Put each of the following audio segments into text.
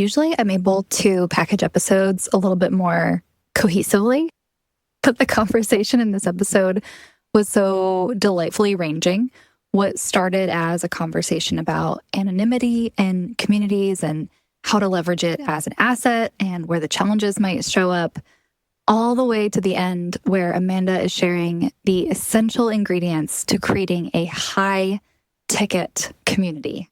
Usually I'm able to package episodes a little bit more cohesively, but the conversation in this episode was so delightfully ranging. What started as a conversation about anonymity and communities and how to leverage it as an asset and where the challenges might show up, all the way to the end where Amanda is sharing the essential ingredients to creating a high-ticket community.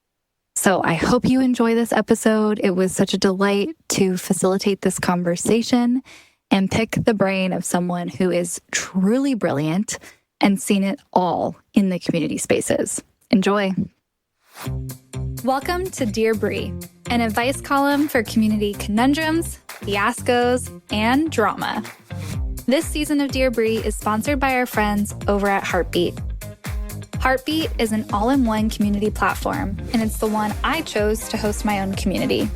So I hope you enjoy this episode. It was such a delight to facilitate this conversation and pick the brain of someone who is truly brilliant and seen it all in the community spaces. Enjoy. Welcome to Dear Bree, an advice column for community conundrums, fiascos, and drama. This season of Dear Bree is sponsored by our friends over at Heartbeat. Heartbeat is an all-in-one community platform, and it's the one I chose to host my own community.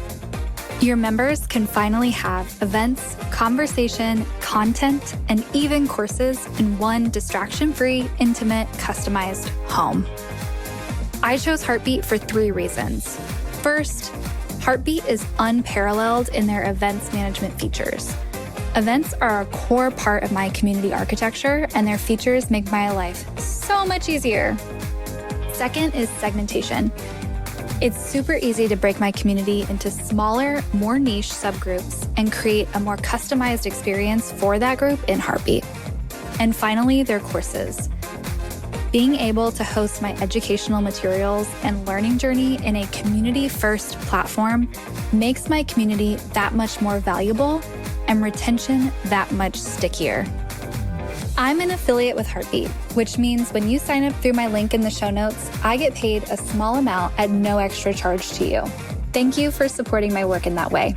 Your members can finally have events, conversation, content, and even courses in one distraction-free, intimate, customized home. I chose Heartbeat for 3 reasons. First, Heartbeat is unparalleled in their events management features. Events are a core part of my community architecture, and their features make my life so much easier. Second is segmentation. It's super easy to break my community into smaller, more niche subgroups and create a more customized experience for that group in Heartbeat. And finally, their courses. Being able to host my educational materials and learning journey in a community-first platform makes my community that much more valuable and retention that much stickier. I'm an affiliate with Heartbeat, which means when you sign up through my link in the show notes, I get paid a small amount at no extra charge to you. Thank you for supporting my work in that way.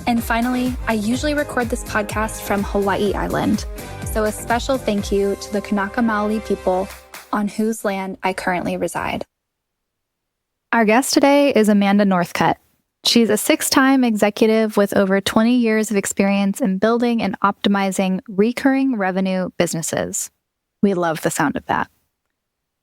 And finally, I usually record this podcast from Hawaii Island, so a special thank you to the Kanaka Maoli people on whose land I currently reside. Our guest today is Amanda Northcutt. She's a 6-time executive with over 20 years of experience in building and optimizing recurring revenue businesses. We love the sound of that.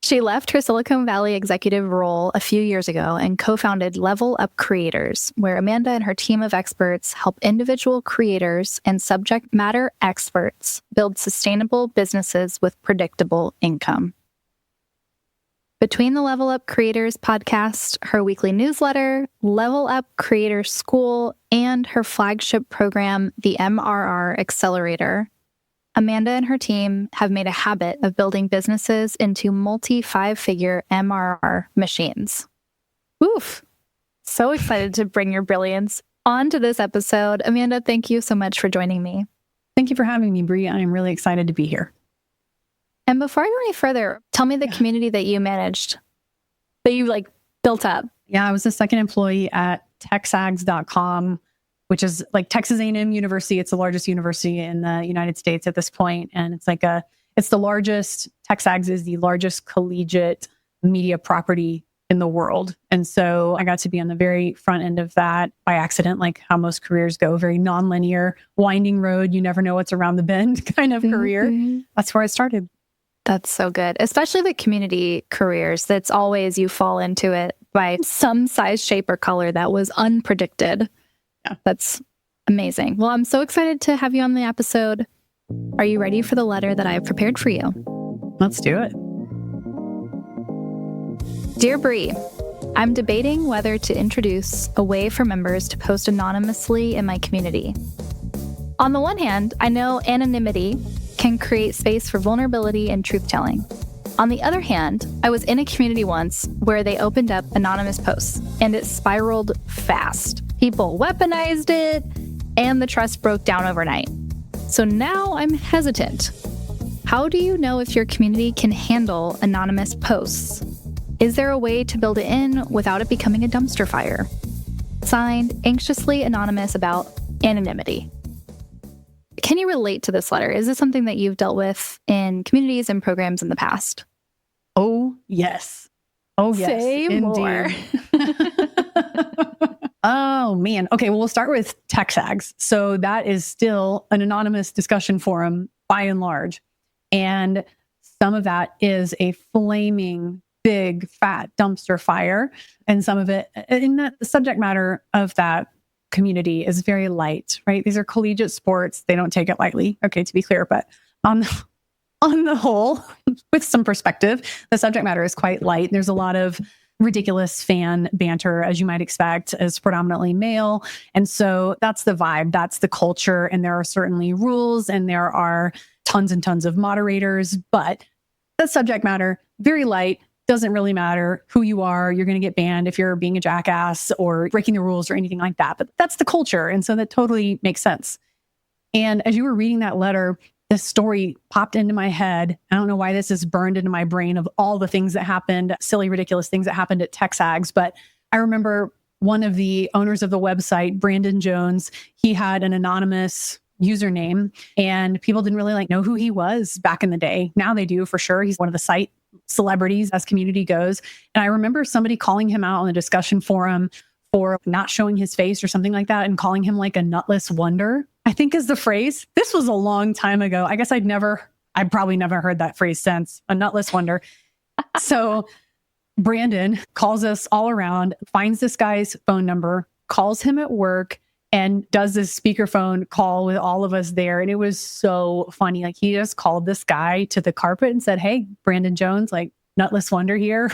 She left her Silicon Valley executive role a few years ago and co-founded Level Up Creators, where Amanda and her team of experts help individual creators and subject matter experts build sustainable businesses with predictable income. Between the Level Up Creators podcast, her weekly newsletter, Level Up Creator School, and her flagship program, the MRR Accelerator, Amanda and her team have made a habit of building businesses into multi-5-figure MRR machines. Oof! So excited to bring your brilliance onto this episode. Amanda, thank you so much for joining me. Thank you for having me, Bree. I am really excited to be here. And before I go any further, tell me the community that you managed, that you built up. Yeah, I was a second employee at TexAgs.com, which is like Texas A&M University. It's the largest university in the United States at this point. And it's the largest, TexAgs is the largest collegiate media property in the world. And so I got to be on the very front end of that by accident, like how most careers go, very nonlinear, winding road. You never know what's around the bend kind of career. That's where I started. That's so good. Especially the community careers. That's always you fall into it by some size, shape, or color that was unpredicted. Yeah. That's amazing. Well, I'm so excited to have you on the episode. Are you ready for the letter that I have prepared for you? Let's do it. Dear Bree, I'm debating whether to introduce a way for members to post anonymously in my community. On the one hand, I know anonymity can create space for vulnerability and truth-telling. On the other hand, I was in a community once where they opened up anonymous posts, and it spiraled fast. People weaponized it, and the trust broke down overnight. So now I'm hesitant. How do you know if your community can handle anonymous posts? Is there a way to build it in without it becoming a dumpster fire? Signed, Anxiously Anonymous About Anonymity. Can you relate to this letter? Is this something that you've dealt with in communities and programs in the past? Oh, yes. Oh, yes. Say more. Oh, man. Okay, well, we'll start with TexAgs. So that is still an anonymous discussion forum by and large. And some of that is a flaming, big, fat dumpster fire. And some of it, in the subject matter of that community is very light, right? These are collegiate sports. They don't take it lightly. Okay, to be clear, but on the whole, with some perspective, the subject matter is quite light. There's a lot of ridiculous fan banter, as you might expect, as predominantly male. And so that's the vibe, that's the culture. And there are certainly rules and there are tons and tons of moderators, but the subject matter, very light, doesn't really matter who you are. You're going to get banned if you're being a jackass or breaking the rules or anything like that. But that's the culture. And so that totally makes sense. And as you were reading that letter, this story popped into my head. I don't know why this is burned into my brain of all the things that happened, silly, ridiculous things that happened at TexAgs. But I remember one of the owners of the website, Brandon Jones, he had an anonymous username and people didn't really know who he was back in the day. Now they do for sure. He's one of the site celebrities as community goes. And I remember somebody calling him out on the discussion forum for not showing his face or something like that and calling him like a nutless wonder, I think is the phrase. This was a long time ago. I guess I'd probably never heard that phrase since, a nutless wonder. So Brandon calls us all around, finds this guy's phone number, calls him at work, and does this speakerphone call with all of us there. And it was so funny. He just called this guy to the carpet and said, "Hey, Brandon Jones, nutless wonder here."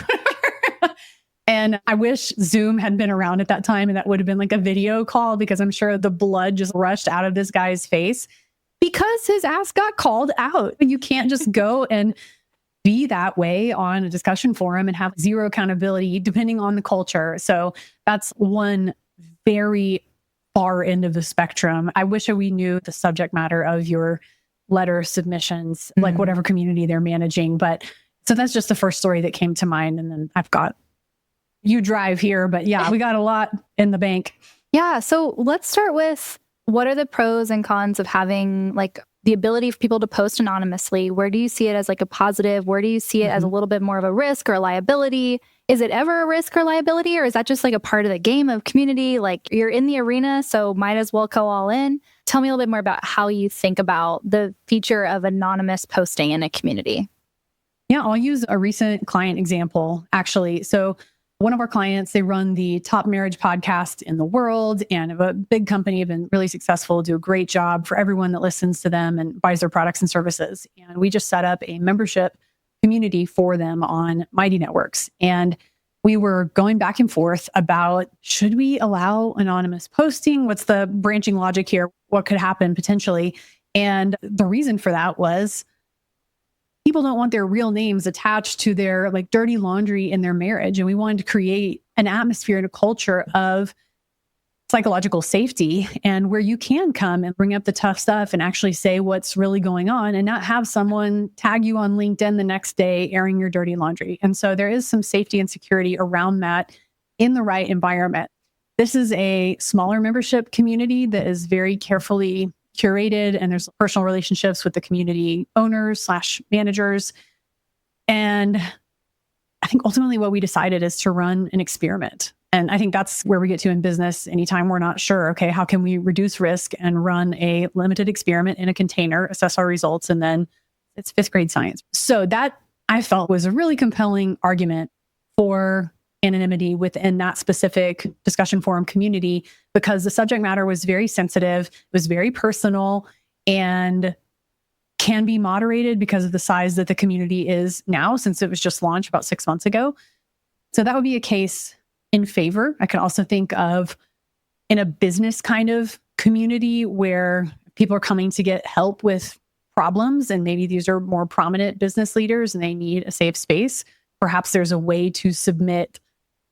And I wish Zoom had been around at that time and that would have been a video call, because I'm sure the blood just rushed out of this guy's face because his ass got called out. You can't just go and be that way on a discussion forum and have zero accountability depending on the culture. So that's one very far end of the spectrum. I wish we knew the subject matter of your letter submissions, whatever community they're managing. But so that's just the first story that came to mind. And then I've got you drive here, but yeah, we got a lot in the bank. Yeah. So let's start with, what are the pros and cons of having the ability for people to post anonymously? Where do you see it as a positive? Where do you see it as a little bit more of a risk or a liability? Is it ever a risk or liability, or is that just a part of the game of community? You're in the arena, so might as well go all in. Tell me a little bit more about how you think about the feature of anonymous posting in a community. Yeah, I'll use a recent client example, actually. So one of our clients, they run the top marriage podcast in the world and have a big company, have been really successful, do a great job for everyone that listens to them and buys their products and services. And we just set up a membership community for them on Mighty Networks. And we were going back and forth about, should we allow anonymous posting? What's the branching logic here? What could happen potentially? And the reason for that was people don't want their real names attached to their dirty laundry in their marriage. And we wanted to create an atmosphere and a culture of psychological safety, and where you can come and bring up the tough stuff and actually say what's really going on and not have someone tag you on LinkedIn the next day airing your dirty laundry. And so there is some safety and security around that in the right environment. This is a smaller membership community that is very carefully curated, and there's personal relationships with the community owners / managers. And I think ultimately what we decided is to run an experiment. And I think that's where we get to in business. Anytime we're not sure, okay, how can we reduce risk and run a limited experiment in a container, assess our results, and then it's 5th grade science. So that I felt was a really compelling argument for anonymity within that specific discussion forum community, because the subject matter was very sensitive, it was very personal, and can be moderated because of the size that the community is now, since it was just launched about 6 months ago. So that would be a case in favor. I can also think of in a business kind of community where people are coming to get help with problems, and maybe these are more prominent business leaders and they need a safe space. Perhaps there's a way to submit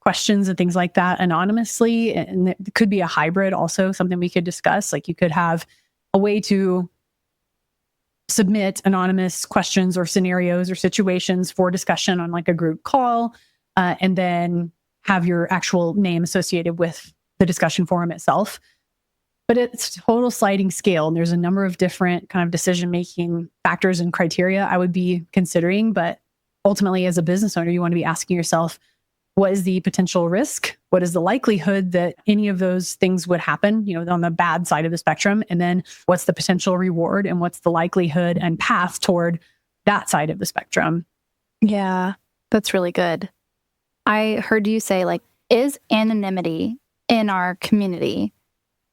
questions and things like that anonymously. And it could be a hybrid also, something we could discuss. You could have a way to submit anonymous questions or scenarios or situations for discussion on a group call, and then have your actual name associated with the discussion forum itself. But it's total sliding scale. And there's a number of different kind of decision-making factors and criteria I would be considering. But ultimately, as a business owner, you want to be asking yourself, what is the potential risk? What is the likelihood that any of those things would happen, on the bad side of the spectrum? And then what's the potential reward, and what's the likelihood and path toward that side of the spectrum? Yeah, that's really good. I heard you say, is anonymity in our community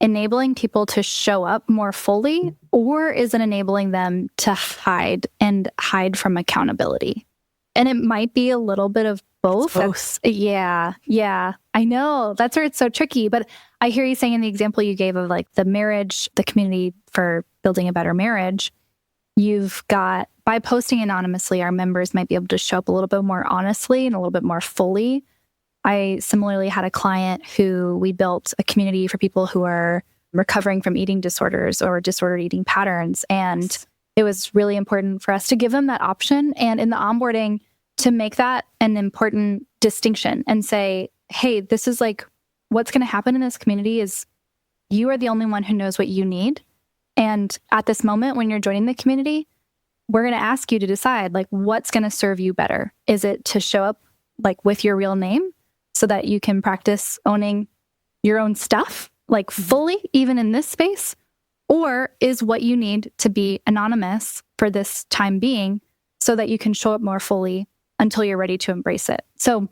enabling people to show up more fully, or is it enabling them to hide from accountability? And it might be a little bit of both. Yeah. I know. That's where it's so tricky. But I hear you saying in the example you gave of like the marriage, the community for building a better marriage, you've got, by posting anonymously, our members might be able to show up a little bit more honestly and a little bit more fully. I similarly had a client who we built a community for people who are recovering from eating disorders or disordered eating patterns. And it was really important for us to give them that option. And in the onboarding, to make that an important distinction and say, hey, this is like what's going to happen in this community is you are the only one who knows what you need. And at this moment, when you're joining the community, we're going to ask you to decide like what's going to serve you better. Is it to show up like with your real name so that you can practice owning your own stuff like fully, even in this space? Or is what you need to be anonymous for this time being so that you can show up more fully until you're ready to embrace it? So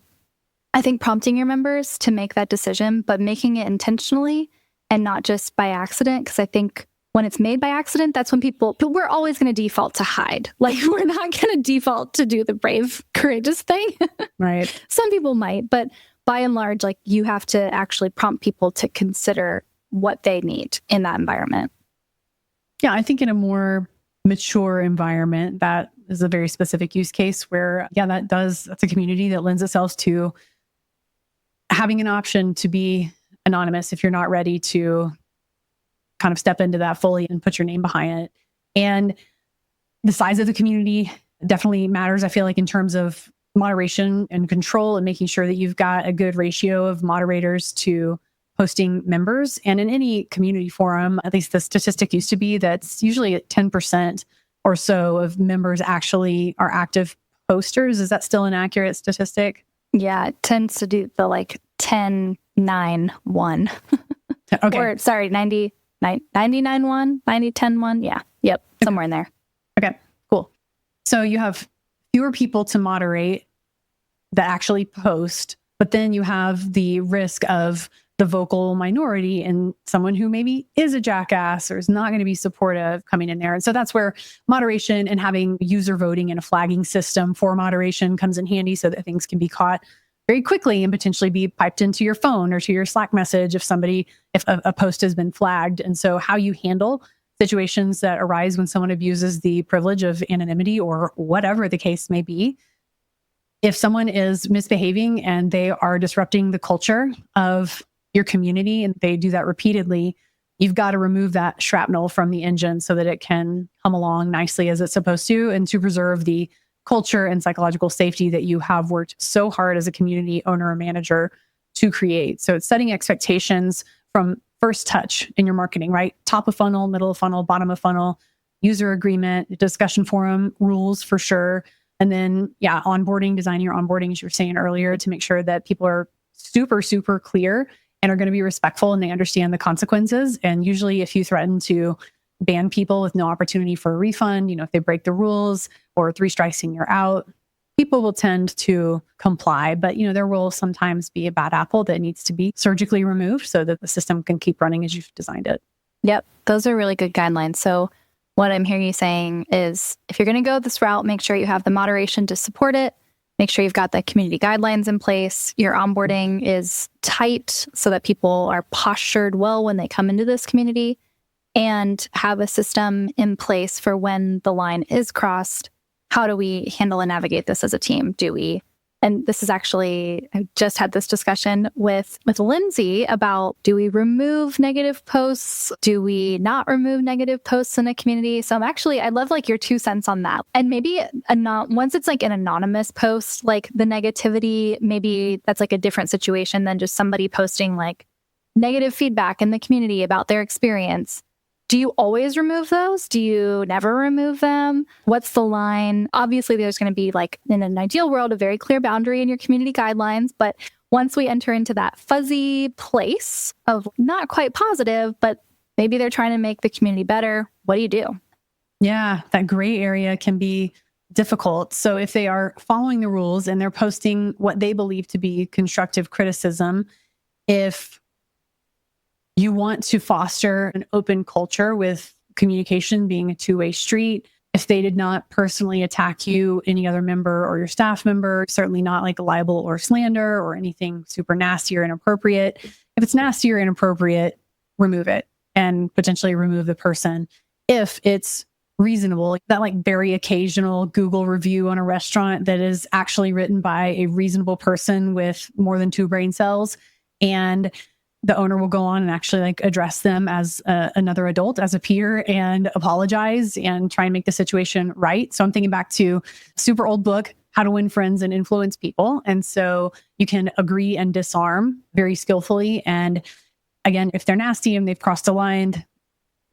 I think prompting your members to make that decision, but making it intentionally and not just by accident, because I think when it's made by accident, that's when we're always going to default to hide. Like we're not going to default to do the brave, courageous thing. Right. Some people might, but by and large, like you have to actually prompt people to consider what they need in that environment. Yeah, I think in a more mature environment, that is a very specific use case where, that's a community that lends itself to having an option to be anonymous if you're not ready to kind of step into that fully and put your name behind it. And the size of the community definitely matters, I feel like, in terms of moderation and control and making sure that you've got a good ratio of moderators to posting members. And in any community forum, at least the statistic used to be that's usually at 10% or so of members actually are active posters. Is that still an accurate statistic? Yeah, it tends to do the like 10, 9, 1. Okay. Or sorry, 90, 99, 1, 90, 10, 1. Yeah. Yep. Somewhere in there. Okay, cool. So you have fewer people to moderate that actually post, but then you have the risk of the vocal minority and someone who maybe is a jackass or is not going to be supportive coming in there. And so that's where moderation and having user voting and a flagging system for moderation comes in handy so that things can be caught very quickly and potentially be piped into your phone or to your Slack message if a post has been flagged. And so how you handle situations that arise when someone abuses the privilege of anonymity or whatever the case may be. If someone is misbehaving and they are disrupting the culture of your community and they do that repeatedly, you've got to remove that shrapnel from the engine so that it can hum along nicely as it's supposed to, and to preserve the culture and psychological safety that you have worked so hard as a community owner or manager to create. So it's setting expectations from first touch in your marketing, right? Top of funnel, middle of funnel, bottom of funnel, user agreement, discussion forum, rules for sure. And then, onboarding, designing your onboarding, as you were saying earlier, to make sure that people are super, super clear and are going to be respectful and they understand the consequences. And usually if you threaten to ban people with no opportunity for a refund, if they break the rules or 3 strikes and you're out, people will tend to comply. But, there will sometimes be a bad apple that needs to be surgically removed so that the system can keep running as you've designed it. Yep. Those are really good guidelines. So what I'm hearing you saying is if you're going to go this route, make sure you have the moderation to support it. Make sure you've got the community guidelines in place. Your onboarding is tight so that people are postured well when they come into this community, and have a system in place for when the line is crossed. How do we handle and navigate this as a team? And this is actually, I just had this discussion with Lindsay about, do we remove negative posts? Do we not remove negative posts in a community? So I love like your 2 cents on that. And maybe once it's like an anonymous post, like the negativity, maybe that's like a different situation than just somebody posting like negative feedback in the community about their experience. Do you always remove those? Do you never remove them? What's the line? Obviously, there's going to be, like, in an ideal world, a very clear boundary in your community guidelines. But once we enter into that fuzzy place of not quite positive, but maybe they're trying to make the community better, what do you do? Yeah, that gray area can be difficult. So if they are following the rules and they're posting what they believe to be constructive criticism, if You want to foster an open culture with communication being a two-way street. If they did not personally attack you, any other member or your staff member, certainly not like libel or slander or anything super nasty or inappropriate. If it's nasty or inappropriate, remove it and potentially remove the person. If it's reasonable, that like very occasional Google review on a restaurant that is actually written by a reasonable person with more than 2 brain cells, and the owner will go on and actually like address them as another adult, as a peer, and apologize and try and make the situation right. So I'm thinking back to super old book, How to Win Friends and Influence People. And so you can agree and disarm very skillfully. And again, if they're nasty and they've crossed a line,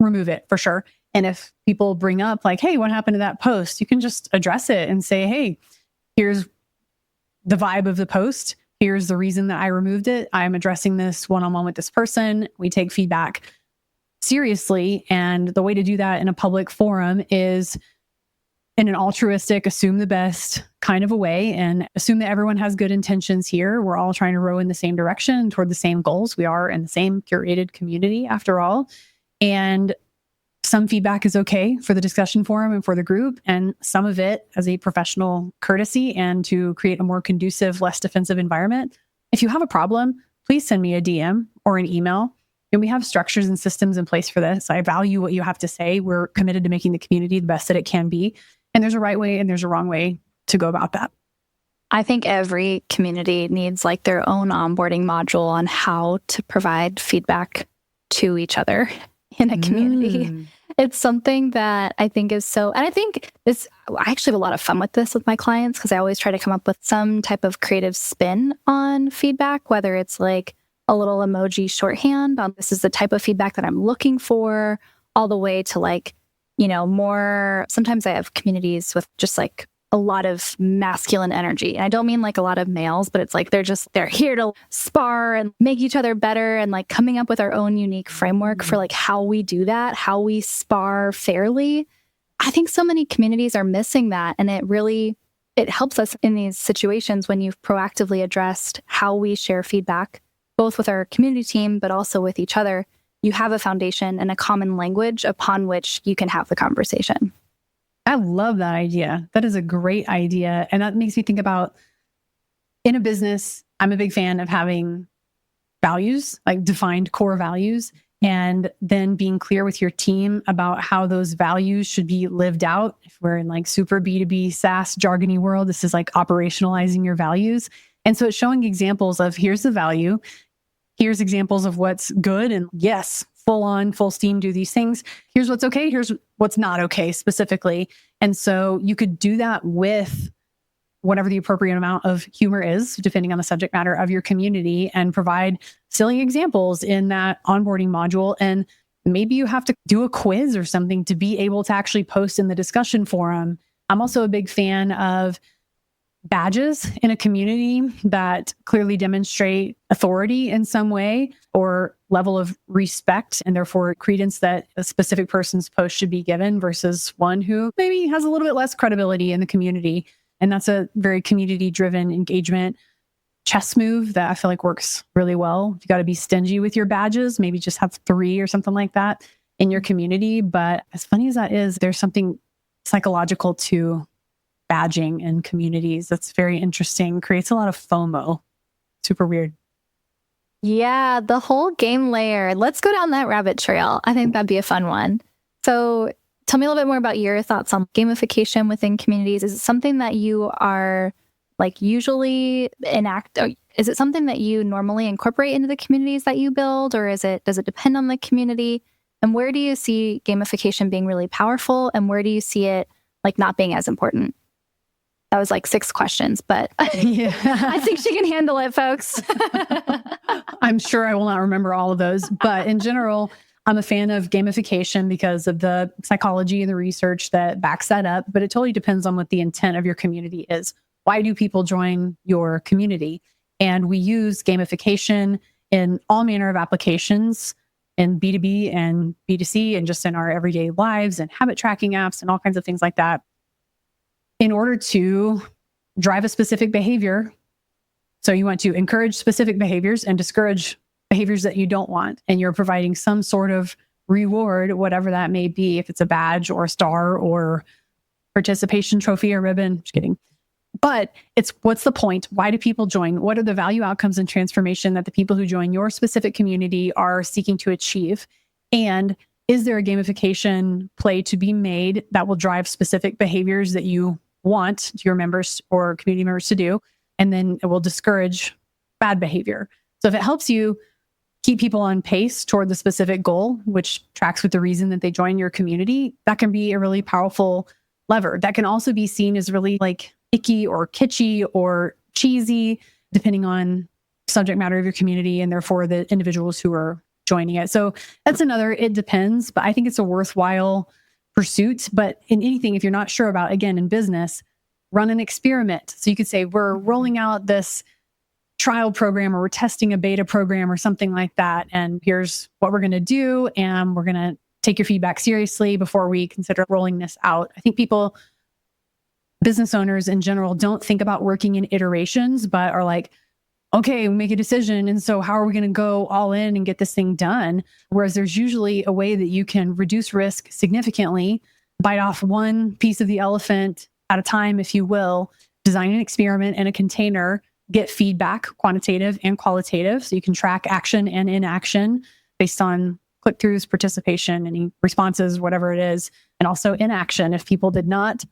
remove it for sure. And if people bring up like, hey, what happened to that post? You can just address it and say, hey, here's the vibe of the post. Here's the reason that I removed it. I'm addressing this one-on-one with this person. We take feedback seriously. And the way to do that in a public forum is in an altruistic, assume the best kind of a way, and assume that everyone has good intentions here. We're all trying to row in the same direction toward the same goals. We are in the same curated community after all. And some feedback is okay for the discussion forum and for the group, and some of it as a professional courtesy and to create a more conducive, less defensive environment. If you have a problem, please send me a DM or an email. And we have structures and systems in place for this. I value what you have to say. We're committed to making the community the best that it can be. And there's a right way and there's a wrong way to go about that. I think every community needs like their own onboarding module on how to provide feedback to each other in a community. It's something that I think is so, and I think this, I actually have a lot of fun with this with my clients because I always try to come up with some type of creative spin on feedback, whether it's like a little emoji shorthand on this is the type of feedback that I'm looking for, all the way to like, you know, more, sometimes I have communities with just like a lot of masculine energy. And I don't mean like a lot of males, but it's like they're here to spar and make each other better, and like coming up with our own unique framework for like how we do that, how we spar fairly. I think so many communities are missing that. And it helps us in these situations when you've proactively addressed how we share feedback, both with our community team, but also with each other. You have a foundation and a common language upon which you can have the conversation. I love that idea. That is a great idea. And that makes me think about in a business, I'm a big fan of having values, like defined core values, and then being clear with your team about how those values should be lived out. If we're in like super B2B SaaS jargony world, this is like operationalizing your values. And so it's showing examples of here's the value, here's examples of what's good, and yes, full on, full steam, do these things. Here's what's okay. Here's what's not okay specifically. And so you could do that with whatever the appropriate amount of humor is, depending on the subject matter of your community, and provide silly examples in that onboarding module. And maybe you have to do a quiz or something to be able to actually post in the discussion forum. I'm also a big fan of badges in a community that clearly demonstrate authority in some way or level of respect, and therefore credence that a specific person's post should be given versus one who maybe has a little bit less credibility in the community. And that's a very community-driven engagement chess move that I feel like works really well. You got to be stingy with your badges, maybe just have 3 or something like that in your community. But as funny as that is, there's something psychological to badging in communities that's very interesting, creates a lot of FOMO. Super weird. Yeah, the whole game layer. Let's go down that rabbit trail. I think that'd be a fun one. So tell me a little bit more about your thoughts on gamification within communities. Is it something that you are like usually enact? Or is it something that you normally incorporate into the communities that you build? Or does it depend on the community? And where do you see gamification being really powerful? And where do you see it like not being as important? That was like 6 questions, but yeah. I think she can handle it, folks. I'm sure I will not remember all of those. But in general, I'm a fan of gamification because of the psychology and the research that backs that up. But it totally depends on what the intent of your community is. Why do people join your community? And we use gamification in all manner of applications in B2B and B2C and just in our everyday lives and habit tracking apps and all kinds of things like that, in order to drive a specific behavior. So you want to encourage specific behaviors and discourage behaviors that you don't want, and you're providing some sort of reward, whatever that may be, if it's a badge or a star or participation trophy or ribbon. Just kidding. But it's what's the point? Why do people join? What are the value outcomes and transformation that the people who join your specific community are seeking to achieve? And is there a gamification play to be made that will drive specific behaviors that you want your members or community members to do? And then it will discourage bad behavior. So if it helps you keep people on pace toward the specific goal, which tracks with the reason that they join your community, that can be a really powerful lever. That can also be seen as really like icky or kitschy or cheesy, depending on subject matter of your community and therefore the individuals who are joining it. So that's another, it depends, but I think it's a worthwhile pursuit. But in anything, if you're not sure about, again, in business, run an experiment. So you could say, we're rolling out this trial program, or we're testing a beta program or something like that. And here's what we're going to do. And we're going to take your feedback seriously before we consider rolling this out. I think business owners in general don't think about working in iterations, but are like, okay, we make a decision. And so how are we going to go all in and get this thing done? Whereas there's usually a way that you can reduce risk significantly, bite off one piece of the elephant at a time, if you will, design an experiment in a container, get feedback, quantitative and qualitative. So you can track action and inaction based on click-throughs, participation, any responses, whatever it is, and also inaction. If people did not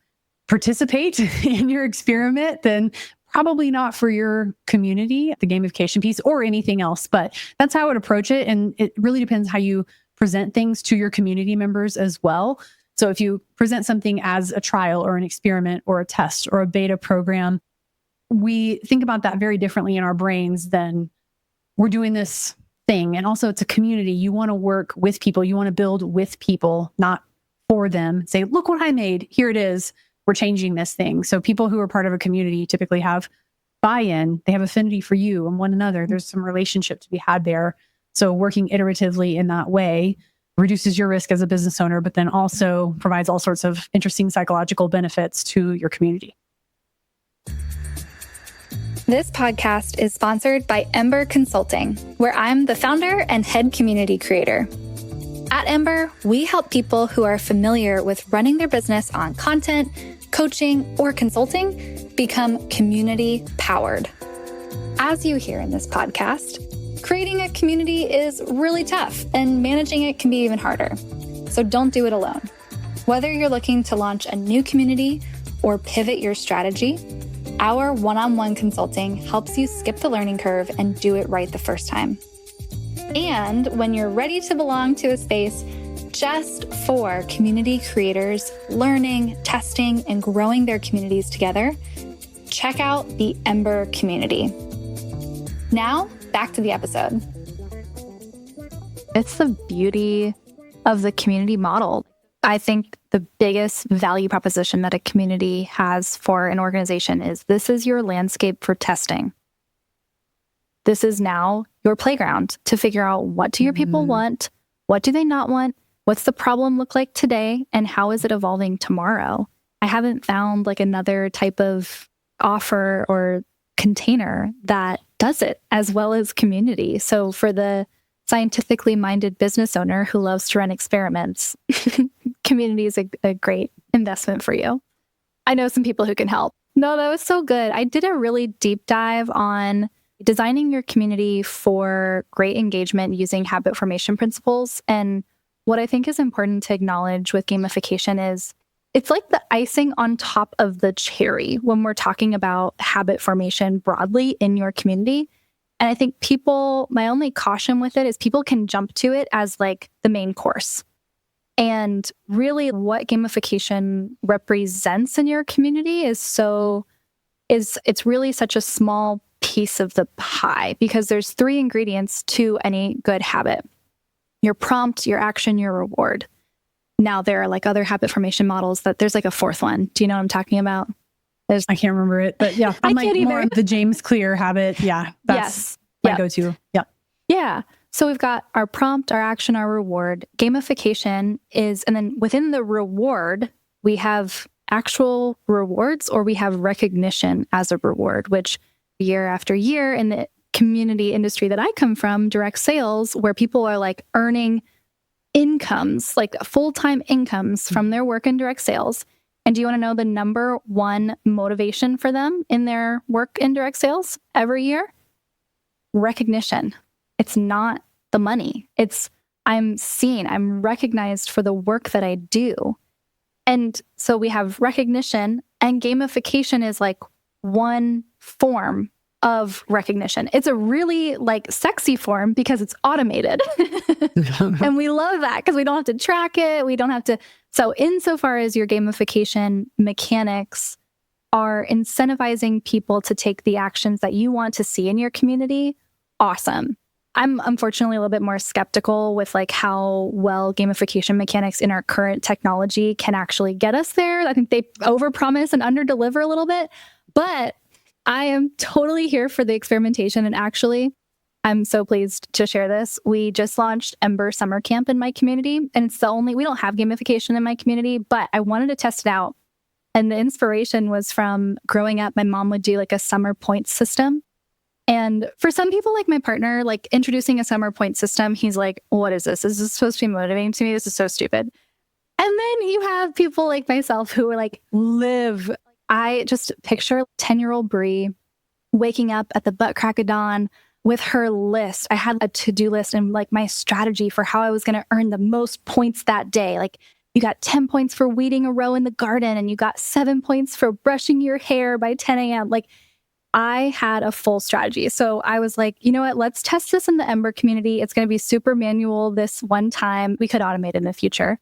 participate in your experiment, then probably not for your community, the gamification piece, or anything else. But that's how I would approach it. And it really depends how you present things to your community members as well. So if you present something as a trial or an experiment or a test or a beta program, we think about that very differently in our brains than we're doing this thing. And also it's a community. You want to work with people. You want to build with people, not for them. Say, look what I made. Here it is. We're changing this thing. So people who are part of a community typically have buy-in. They have affinity for you and one another. There's some relationship to be had there. So working iteratively in that way reduces your risk as a business owner, but then also provides all sorts of interesting psychological benefits to your community. This podcast is sponsored by Ember Consulting, where I'm the founder and head community creator. At Ember, we help people who are familiar with running their business on content, coaching, or consulting become community powered. As you hear in this podcast, creating a community is really tough and managing it can be even harder. So don't do it alone. Whether you're looking to launch a new community or pivot your strategy, our one-on-one consulting helps you skip the learning curve and do it right the first time. And when you're ready to belong to a space just for community creators learning, testing, and growing their communities together, check out the Ember community. Now, back to the episode. It's the beauty of the community model. I think the biggest value proposition that a community has for an organization is this is your landscape for testing. This is now your playground to figure out what do your people want, what do they not want, what's the problem look like today, and how is it evolving tomorrow. I haven't found like another type of offer or container that does it as well as community. So for the scientifically minded business owner who loves to run experiments, community is a great investment for you. I know some people who can help. No, that was so good. I did a really deep dive on designing your community for great engagement using habit formation principles. And what I think is important to acknowledge with gamification is it's like the icing on top of the cherry when we're talking about habit formation broadly in your community. And I think my only caution with it is people can jump to it as like the main course. And really what gamification represents in your community is it's really such a small piece of the pie because there's 3 ingredients to any good habit: your prompt, your action, your reward. Now there are like other habit formation models that there's like a 4th one. Do you know what I'm talking about? I can't remember it, but yeah, I'm like more of the James Clear habit. Yeah, that's my go-to. Yeah. Yeah. So we've got our prompt, our action, our reward. Gamification is, and then within the reward, we have actual rewards or we have recognition as a reward, which year after year in the community industry that I come from, direct sales, where people are like earning incomes, like full-time incomes from their work in direct sales. And do you want to know the number one motivation for them in their work in direct sales every year? Recognition. It's not the money. It's I'm seen, I'm recognized for the work that I do. And so we have recognition, and gamification is like one form of recognition. It's a really like sexy form because it's automated. And we love that because we don't have to track it. We don't have to. So insofar as your gamification mechanics are incentivizing people to take the actions that you want to see in your community, awesome. I'm unfortunately a little bit more skeptical with like how well gamification mechanics in our current technology can actually get us there. I think they overpromise and underdeliver a little bit, but I am totally here for the experimentation. And actually, I'm so pleased to share this. We just launched Ember Summer Camp in my community, and it's we don't have gamification in my community, but I wanted to test it out. And the inspiration was from growing up, my mom would do like a summer points system. And for some people, like my partner, like introducing a summer point system, he's like, what is this? Is this supposed to be motivating to me? This is so stupid. And then you have people like myself who are like, live. I just picture 10-year-old Brie waking up at the butt crack of dawn with her list. I had a to-do list and like my strategy for how I was going to earn the most points that day. Like you got 10 points for weeding a row in the garden, and you got 7 points for brushing your hair by 10 a.m. Like I had a full strategy. So I was like, you know what? Let's test this in the Ember community. It's going to be super manual this one time. We could automate it in the future.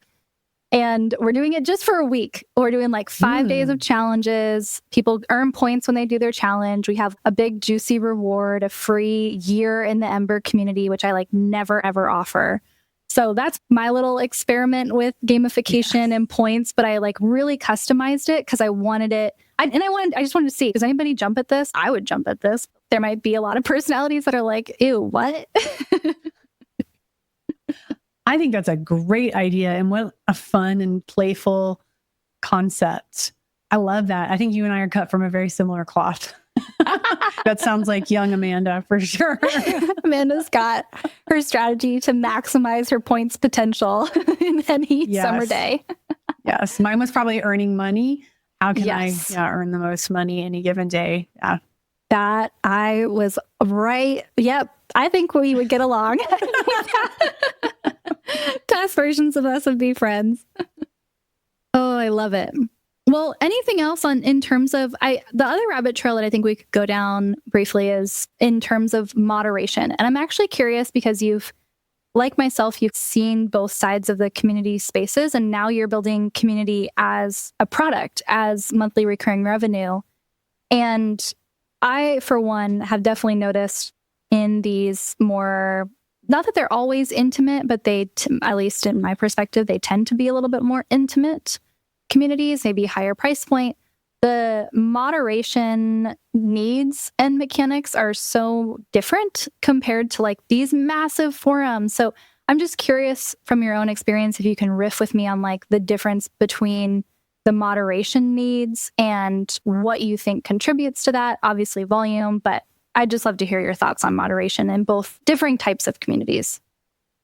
And we're doing it just for a week. We're doing like 5 days of challenges. People earn points when they do their challenge. We have a big juicy reward, a free year in the Ember community, which I like never, ever offer. So that's my little experiment with gamification and points, but I like really customized it because I wanted it. I just wanted to see, does anybody jump at this? I would jump at this. There might be a lot of personalities that are like, ew, what? I think that's a great idea, and what a fun and playful concept. I love that. I think you and I are cut from a very similar cloth. That sounds like young Amanda for sure. Amanda's got her strategy to maximize her points potential in any summer day. Yes. Mine was probably earning money. How can I earn the most money any given day? Yeah. That I was right. Yep. I think we would get along. Past versions of us would be friends. Oh, I love it. Well, anything else in terms of the other rabbit trail that I think we could go down briefly is in terms of moderation. And I'm actually curious because like myself, you've seen both sides of the community spaces, and now you're building community as a product, as monthly recurring revenue. And I, for one, have definitely noticed in these more, not that they're always intimate, but they, at least in my perspective, they tend to be a little bit more intimate communities, maybe higher price point. The moderation needs and mechanics are so different compared to like these massive forums. So I'm just curious from your own experience if you can riff with me on like the difference between the moderation needs and what you think contributes to that. Obviously volume, but I'd just love to hear your thoughts on moderation in both differing types of communities.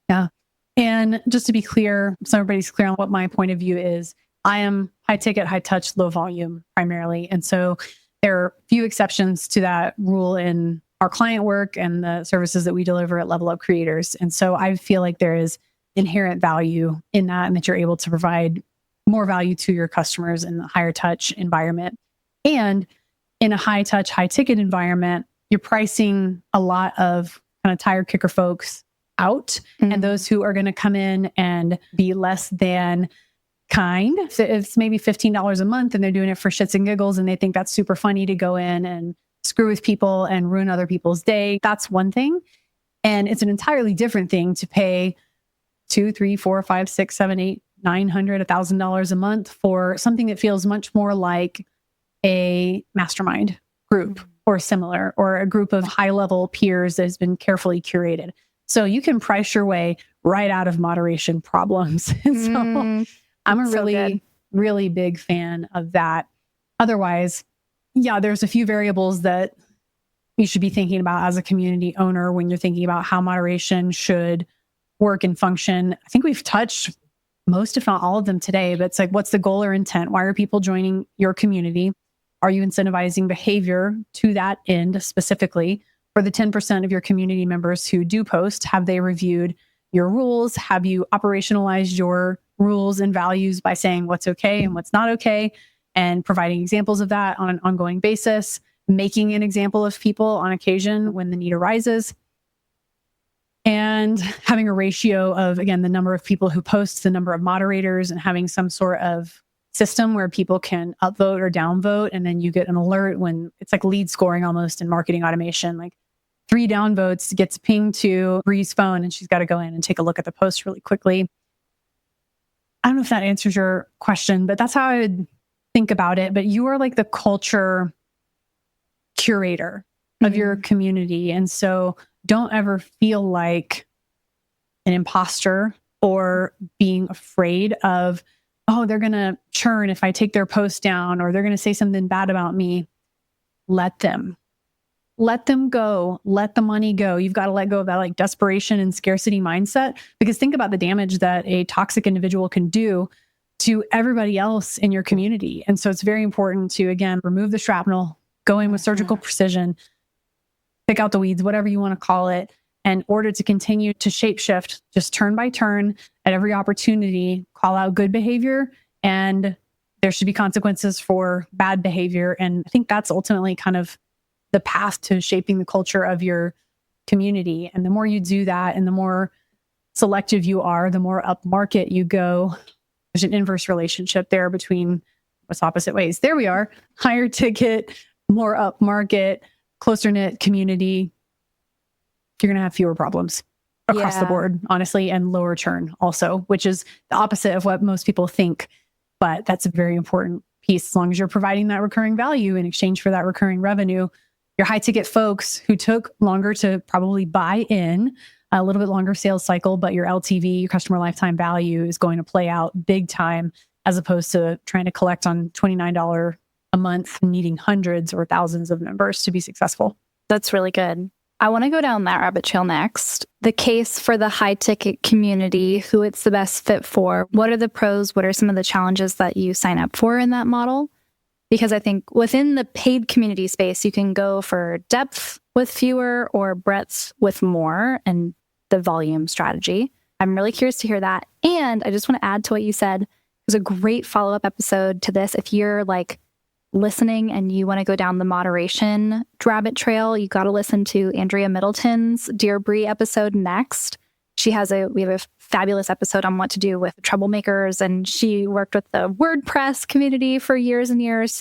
Yeah. And just to be clear, so everybody's clear on what my point of view is, I am high ticket, high touch, low volume primarily. And so there are few exceptions to that rule in our client work and the services that we deliver at Level Up Creators. And so I feel like there is inherent value in that, and that you're able to provide more value to your customers in the higher touch environment. And in a high touch, high ticket environment, you're pricing a lot of kind of tire kicker folks out, and those who are going to come in and be less than kind. So it's maybe $15 a month and they're doing it for shits and giggles, and they think that's super funny to go in and screw with people and ruin other people's day. That's one thing. And it's an entirely different thing to pay $200, $300, $400, $500, $600, $700, $800, $900, $1,000 a month for something that feels much more like a mastermind group or similar, or a group of high level peers that has been carefully curated. So you can price your way right out of moderation problems. So I'm a really big fan of that. Otherwise, yeah, there's a few variables that you should be thinking about as a community owner when you're thinking about how moderation should work and function. I think we've touched most, if not all of them today, but it's like, what's the goal or intent? Why are people joining your community? Are you incentivizing behavior to that end specifically? For the 10% of your community members who do post, have they reviewed your rules? Have you operationalized your rules and values by saying what's okay and what's not okay and providing examples of that on an ongoing basis, making an example of people on occasion when the need arises, and having a ratio of, again, the number of people who post, the number of moderators, and having some sort of system where people can upvote or downvote. And then you get an alert when it's like lead scoring almost in marketing automation, like 3 downvotes gets pinged to Bree's phone and she's got to go in and take a look at the post really quickly. I don't know if that answers your question, but that's how I would think about it. But you are like the culture curator of your community. And so don't ever feel like an imposter or being afraid of, oh, they're going to churn if I take their post down, or they're going to say something bad about me. Let them go. Let the money go. You've got to let go of that like desperation and scarcity mindset, because think about the damage that a toxic individual can do to everybody else in your community. And so it's very important to, again, remove the shrapnel, go in with surgical precision, pick out the weeds, whatever you want to call it, in order to continue to shapeshift just turn by turn at every opportunity, call out good behavior, and there should be consequences for bad behavior. And I think that's ultimately kind of the path to shaping the culture of your community. And the more you do that and the more selective you are, the more up market you go. There's an inverse relationship there between what's opposite ways. There we are. Higher ticket, more up market, closer knit community. You're going to have fewer problems across the board, honestly, and lower churn also, which is the opposite of what most people think. But that's a very important piece. As long as you're providing that recurring value in exchange for that recurring revenue, your high ticket folks who took longer to probably buy in, a little bit longer sales cycle, but your LTV, your customer lifetime value, is going to play out big time, as opposed to trying to collect on $29 a month, needing hundreds or thousands of members to be successful. That's really good. I want to go down that rabbit trail next. The case for the high ticket community, who it's the best fit for. What are the pros? What are some of the challenges that you sign up for in that model? Because I think within the paid community space, you can go for depth with fewer or breadth with more, and the volume strategy. I'm really curious to hear that. And I just want to add to what you said. It was a great follow-up episode to this. If you're like listening and you want to go down the moderation rabbit trail, you got to listen to Andrea Middleton's Dear Bree episode next. We have a fabulous episode on what to do with troublemakers, and she worked with the WordPress community for years and years.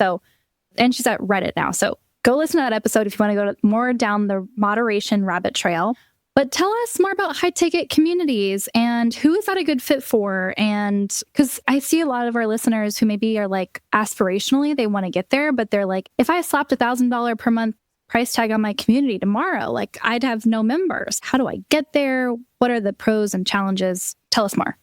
And she's at Reddit now. So go listen to that episode if you want to go more down the moderation rabbit trail. But tell us more about high ticket communities and who is that a good fit for? And because I see a lot of our listeners who maybe are like aspirationally, they want to get there, but they're like, if I slapped $1,000 per month price tag on my community tomorrow, like I'd have no members. How do I get there? What are the pros and challenges? Tell us more.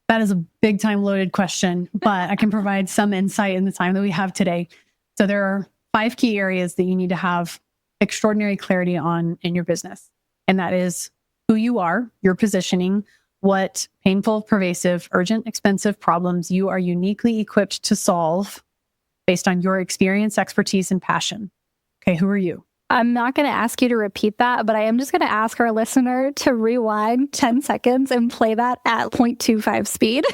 That is a big time loaded question, but I can provide some insight in the time that we have today. So there are 5 key areas that you need to have extraordinary clarity on in your business. And that is who you are, your positioning, what painful, pervasive, urgent, expensive problems you are uniquely equipped to solve based on your experience, expertise, and passion. Okay, who are you? I'm not going to ask you to repeat that, but I am just going to ask our listener to rewind 10 seconds and play that at 0.25 speed,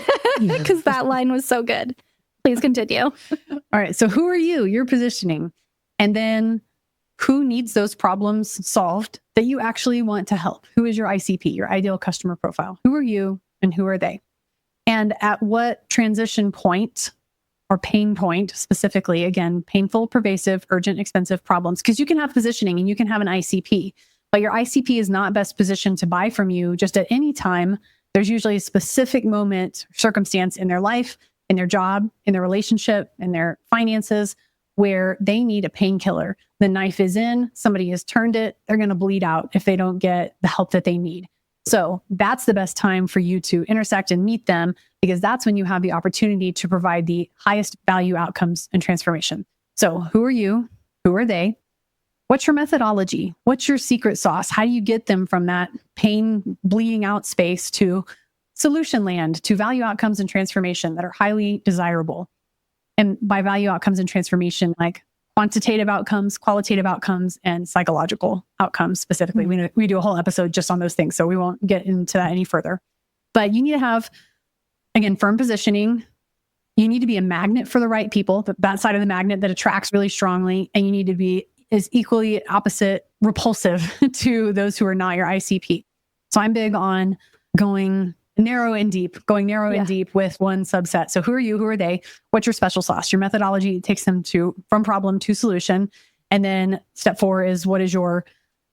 because that line was so good. Please continue. All right, so who are you? Your positioning. And then who needs those problems solved that you actually want to help? Who is your ICP, your ideal customer profile? Who are you and who are they? And at what transition point or pain point specifically, again, painful, pervasive, urgent, expensive problems, because you can have positioning and you can have an ICP, but your ICP is not best positioned to buy from you just at any time. There's usually a specific moment, circumstance in their life, in their job, in their relationship, in their finances, where they need a painkiller. The knife is in, somebody has turned it, they're going to bleed out if they don't get the help that they need. So that's the best time for you to intersect and meet them, because that's when you have the opportunity to provide the highest value outcomes and transformation. So who are you? Who are they? What's your methodology? What's your secret sauce? How do you get them from that pain bleeding out space to solution land, to value outcomes and transformation that are highly desirable? And by value outcomes and transformation, like quantitative outcomes, qualitative outcomes, and psychological outcomes specifically. We do a whole episode just on those things, so we won't get into that any further. But you need to have, again, firm positioning. You need to be a magnet for the right people, that side of the magnet that attracts really strongly. And you need to be as equally opposite repulsive to those who are not your ICP. So I'm big on going narrow and deep with one subset. So who are you? Who are they? What's your special sauce? Your methodology takes them from problem to solution. And then step 4 is, what is your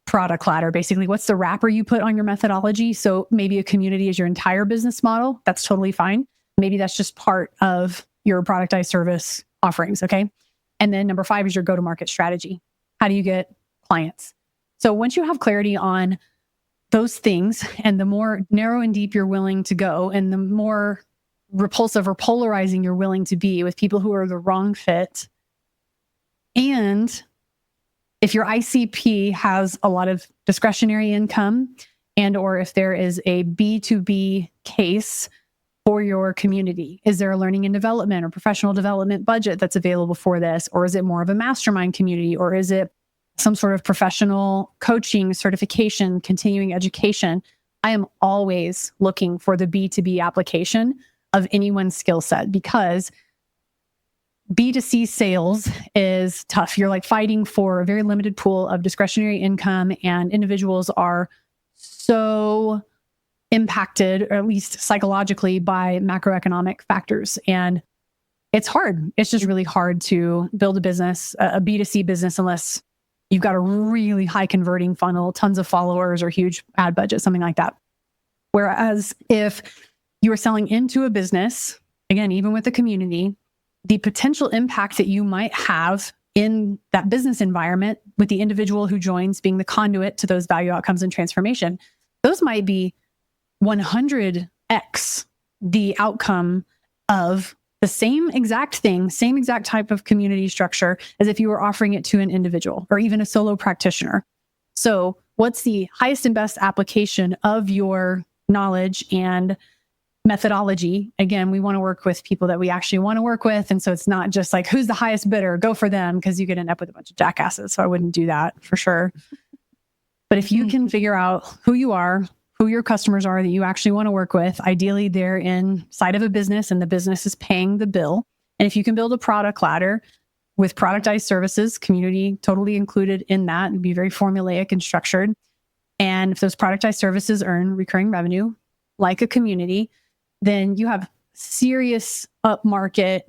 product ladder? Basically, what's the wrapper you put on your methodology? So maybe a community is your entire business model. That's totally fine. Maybe that's just part of your productized service offerings. Okay. And then number 5 is your go-to-market strategy. How do you get clients? So once you have clarity on those things, and the more narrow and deep you're willing to go, and the more repulsive or polarizing you're willing to be with people who are the wrong fit, and if your ICP has a lot of discretionary income, and or if there is a B2B case for your community, is there a learning and development or professional development budget that's available for this? Or is it more of a mastermind community? Or is it some sort of professional coaching, certification, continuing education? I am always looking for the B2B application of anyone's skill set, because B2C sales is tough. You're like fighting for a very limited pool of discretionary income, and individuals are so impacted, or at least psychologically, by macroeconomic factors. And it's hard. It's just really hard to build a business, a B2C business, unless you've got a really high converting funnel, tons of followers, or huge ad budget, something like that. Whereas if you are selling into a business, again, even with a community, the potential impact that you might have in that business environment with the individual who joins being the conduit to those value outcomes and transformation, those might be 100x the outcome of the same exact thing, same exact type of community structure as if you were offering it to an individual or even a solo practitioner. So what's the highest and best application of your knowledge and methodology? Again, we want to work with people that we actually want to work with. And so it's not just like, who's the highest bidder? Go for them, because you could end up with a bunch of jackasses. So I wouldn't do that for sure. But if you can figure out who you are, who your customers are that you actually want to work with, ideally they're inside of a business and the business is paying the bill. And if you can build a product ladder with productized services, community totally included in that, it'd be very formulaic and structured. And if those productized services earn recurring revenue, like a community, then you have serious upmarket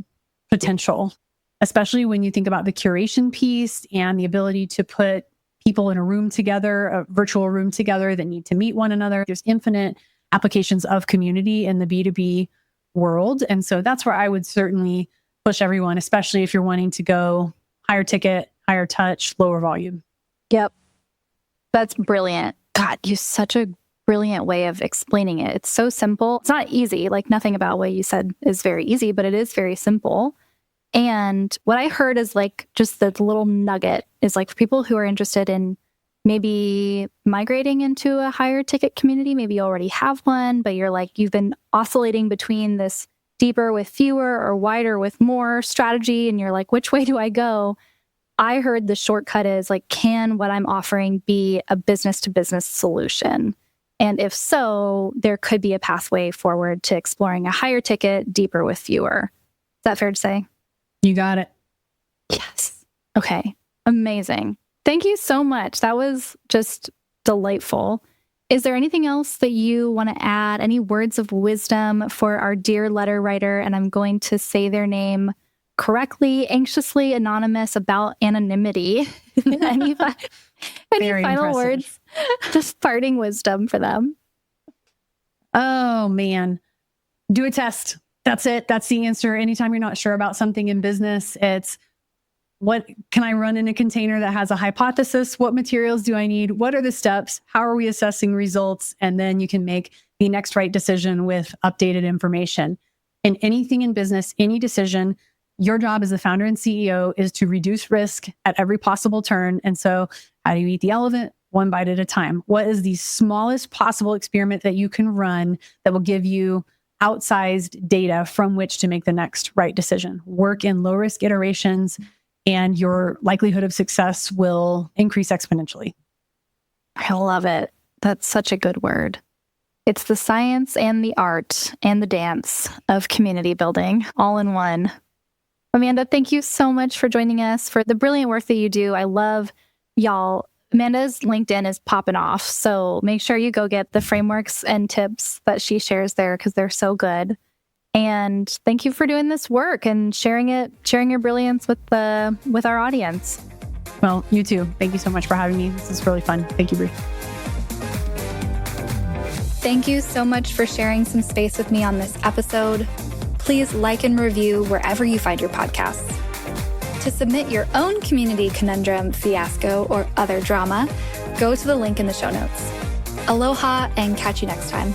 potential, especially when you think about the curation piece and the ability to put people in a room together, a virtual room together that need to meet one another. There's infinite applications of community in the B2B world. And so that's where I would certainly push everyone, especially if you're wanting to go higher ticket, higher touch, lower volume. Yep. That's brilliant. God, you such a brilliant way of explaining it. It's so simple. It's not easy. Like, nothing about what you said is very easy, but it is very simple. And what I heard is like, just the little nugget is like, for people who are interested in maybe migrating into a higher ticket community, maybe you already have one, but you're like, you've been oscillating between this deeper with fewer or wider with more strategy. And you're like, which way do I go? I heard the shortcut is like, can what I'm offering be a business to business solution? And if so, there could be a pathway forward to exploring a higher ticket, deeper with fewer. Is that fair to say? You got it. Yes. Okay. Amazing. Thank you so much. That was just delightful. Is there anything else that you want to add? Any words of wisdom for our dear letter writer? And I'm going to say their name correctly. Anxiously Anonymous About Anonymity. Any final words? Just parting wisdom for them. Oh, man. Do a test. That's it. That's the answer. Anytime you're not sure about something in business, it's, what can I run in a container that has a hypothesis? What materials do I need? What are the steps? How are we assessing results? And then you can make the next right decision with updated information. And anything in business, any decision, Your job as the founder and CEO is to reduce risk at every possible turn. And so how do you eat the elephant? One bite at a time. What is the smallest possible experiment that you can run that will give you outsized data from which to make the next right decision? Work in low risk iterations, and your likelihood of success will increase exponentially. I love it. That's such a good word. It's the science and the art and the dance of community building all in one. Amanda, thank you so much for joining us, for the brilliant work that you do. I love y'all. Amanda's LinkedIn is popping off, so make sure you go get the frameworks and tips that she shares there because they're so good. And thank you for doing this work and sharing your brilliance with our audience. Well, you too. Thank you so much for having me. This is really fun. Thank you, Brie. Thank you so much for sharing some space with me on this episode. Please like and review wherever you find your podcasts. To submit your own community conundrum, fiasco, or other drama, go to the link in the show notes. Aloha and catch you next time.